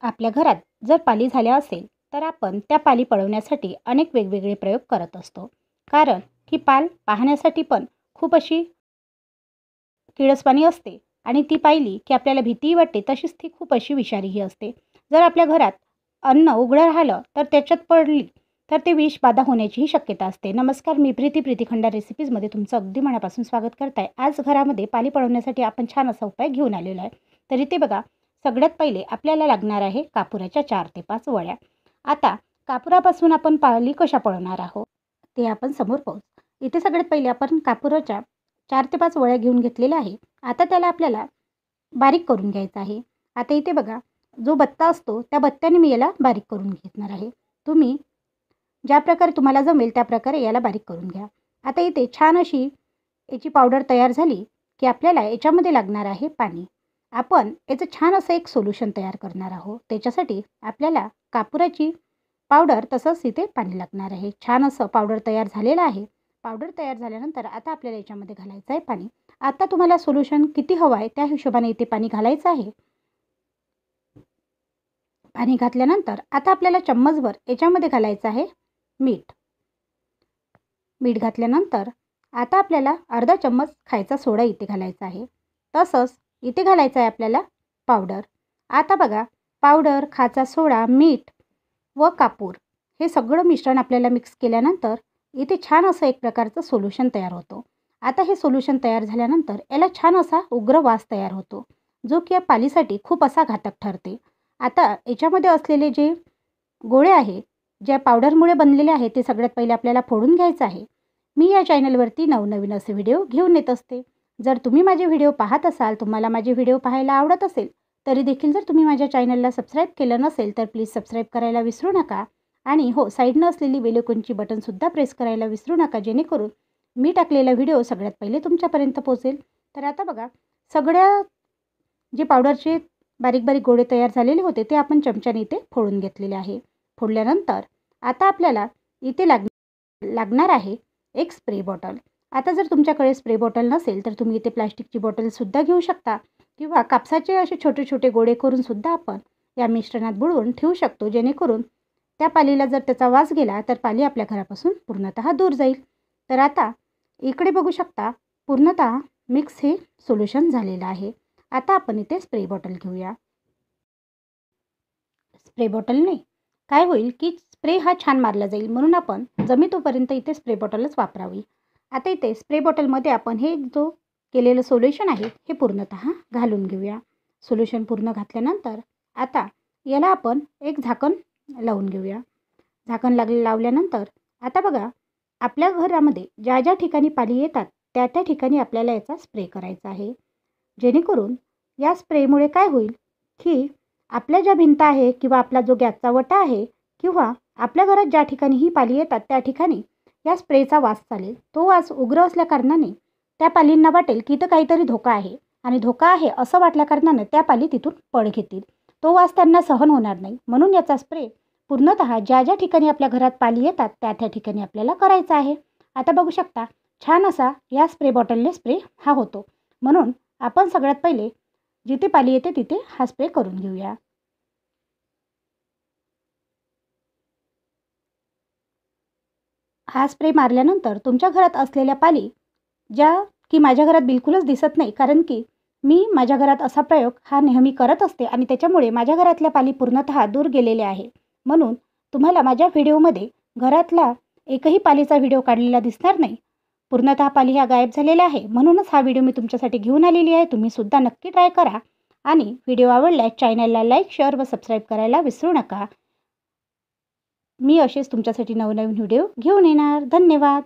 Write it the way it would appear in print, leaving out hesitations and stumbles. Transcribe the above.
आपल्या घरात जर पाली झाल्या असेल तर आपण त्या पाली पळवण्यासाठी अनेक वेगवेगळे प्रयोग करत असतो. कारण ही पाल पाहण्यासाठी पण खूप अशी किळसवाणी असते आणि ती पाहिली की आपल्याला भीतीही वाटते, तशीच ती खूप अशी विषारीही असते. जर आपल्या घरात अन्न उघडं राहिलं तर त्याच्यात पडली तर ते विष बाधा होण्याचीही शक्यता असते. नमस्कार, मी प्रीती खंडार रेसिपीजमध्ये तुमचं अगदी मनापासून स्वागत करताय. आज घरामध्ये पाली पळवण्यासाठी आपण छान असा उपाय घेऊन आलेलो आहे. तर इथे बघा, सगळ्यात पहिले आपल्याला लागणार आहे कापुराच्या 4 ते 5 वळ्या. आता कापुरापासून आपण पाली कशा पळवणार आहोत ते आपण समोर पाहू. इथे सगळ्यात पहिले आपण कापुराच्या 4 ते 5 वळ्या घेऊन घेतलेल्या आहे. आता त्याला आपल्याला बारीक करून घ्यायचं आहे. आता इथे बघा, जो बत्ता असतो त्या बत्त्याने मी याला बारीक करून घेणार आहे. तुम्ही ज्या प्रकारे तुम्हाला जमेल त्या प्रकारे याला बारीक करून घ्या. आता इथे छान अशी याची पावडर तयार झाली की आपल्याला याच्यामध्ये लागणार आहे पाणी. आपण याचं छान असं एक सोल्युशन तयार करणार आहोत. त्याच्यासाठी आपल्याला कापुराची पावडर तसंच इथे पाणी लागणार आहे. छान असं पावडर तयार झालेलं आहे. पावडर तयार झाल्यानंतर आता आपल्याला याच्यामध्ये घालायचं आहे पाणी. आता तुम्हाला सोल्युशन किती हवं आहे त्या हिशोबाने इथे पाणी घालायचं आहे. पाणी घातल्यानंतर आता आपल्याला चम्मचभर याच्यामध्ये घालायचं आहे मीठ. मीठ घातल्यानंतर आता आपल्याला अर्धा चम्मच खायचा सोडा इथे घालायचा आहे. तसंच इथे घालायचं आहे आपल्याला पावडर. आता बघा, पावडर, खायचा सोडा, मीठ व कापूर हे सगळं मिश्रण आपल्याला मिक्स केल्यानंतर इथे छान असं एक प्रकारचं सोल्युशन तयार होतं. आता हे सोल्युशन तयार झाल्यानंतर याला छान असा उग्र वास तयार होतो, जो की या पालीसाठी खूप असा घातक ठरते. आता याच्यामध्ये असलेले जे गोळे आहे, ज्या पावडरमुळे बनलेले आहे, ते सगळ्यात पहिले आपल्याला फोडून घ्यायचं आहे. मी या चॅनलवरती नवनवीन असे व्हिडिओ घेऊन येत असते. जर तुम्ही माझे व्हिडिओ पाहत असाल, तुम्हाला माझे व्हिडिओ पाहायला आवडत असेल, तरी देखील जर तुम्ही माझ्या चॅनलला सबस्क्राईब केलं नसेल तर प्लीज सबस्क्राईब करायला विसरू नका. आणि हो, साईडनं असलेली बेल आयकॉनची बटनसुद्धा प्रेस करायला विसरू नका, जेणेकरून मी टाकलेला व्हिडिओ सगळ्यात पहिले तुमच्यापर्यंत पोहोचेल. तर आता बघा, सगळ्या जे पावडरचे बारीक बारीक गोळे तयार झालेले होते ते आपण चमच्याने इथे फोडून घेतलेले आहे. फोडल्यानंतर आता आपल्याला इथे लागणार आहे एक स्प्रे बॉटल. आता जर तुमच्याकडे स्प्रे बॉटल नसेल तर तुम्ही इथे प्लास्टिकची बॉटलसुद्धा घेऊ शकता किंवा कापसाचे असे छोटे छोटे गोळे करून सुद्धा आपण या मिश्रणात बुडवून ठेवू शकतो, जेणेकरून त्या पालीला जर त्याचा वास गेला तर पाली आपल्या घरापासून पूर्णतः दूर जाईल. तर आता इकडे बघू शकता, पूर्णतः मिक्स हे सोल्युशन झालेलं आहे. आता आपण इथे स्प्रे बॉटल घेऊया. स्प्रे बॉटलने काय होईल की स्प्रे हा छान मारला जाईल, म्हणून आपण जमेतोपर्यंत इथे स्प्रे बॉटलच वापरावी. आता इथे स्प्रे बॉटलमध्ये आपण हे जो केलेलं सोल्युशन आहे हे पूर्णतः घालून घेऊया. सोल्युशन पूर्ण घातल्यानंतर आता याला आपण एक झाकण लावून घेऊया. झाकण लावल्यानंतर आता बघा, आपल्या घरामध्ये ज्या ज्या ठिकाणी पाली येतात त्या त्या ठिकाणी आपल्याला याचा स्प्रे करायचा आहे. जेणेकरून या स्प्रेमुळे काय होईल की आपल्या ज्या भिंत आहे किंवा आपला जो गॅसचा वटा आहे किंवा आपल्या घरात ज्या ठिकाणी ही पाली येतात त्या ठिकाणी या स्प्रेचा वास चालेल. तो वास उग्र असल्या कारणाने त्या पालींना वाटेल की इथं काहीतरी धोका आहे, आणि धोका आहे असं वाटल्या कारणानं त्या पाली तिथून पळ घेतील. तो वास त्यांना सहन होणार नाही, म्हणून याचा स्प्रे पूर्णतः ज्या ज्या ठिकाणी आपल्या घरात पाली येतात त्या त्या ठिकाणी आपल्याला करायचा आहे. आता बघू शकता, छान असा या स्प्रे बॉटलने स्प्रे हा होतो. म्हणून आपण सगळ्यात पहिले जिथे पाली येते तिथे हा स्प्रे करून घेऊया. हा स्प्रे मारल्यानंतर तुमच्या घरात असलेल्या पाली, ज्या की माझ्या घरात बिलकुलच दिसत नाही, कारण की मी माझ्या घरात असा प्रयोग हा नेहमी करत असते आणि त्याच्यामुळे माझ्या घरातल्या पाली पूर्णतः दूर गेलेल्या आहे. म्हणून तुम्हाला माझ्या व्हिडिओमध्ये घरातला एकही पालीचा व्हिडिओ काढलेला दिसणार नाही. पूर्णतः पाली ह्या गायब झालेल्या आहे. म्हणूनच हा व्हिडिओ मी तुमच्यासाठी घेऊन आलेली आहे. तुम्ही सुद्धा नक्की ट्राय करा आणि व्हिडिओ आवडल्यास चॅनलला लाईक, शेअर व सबस्क्राईब करायला विसरू नका. मी असेच तुमच्यासाठी नवनवीन व्हिडिओ घेऊन येणार. धन्यवाद.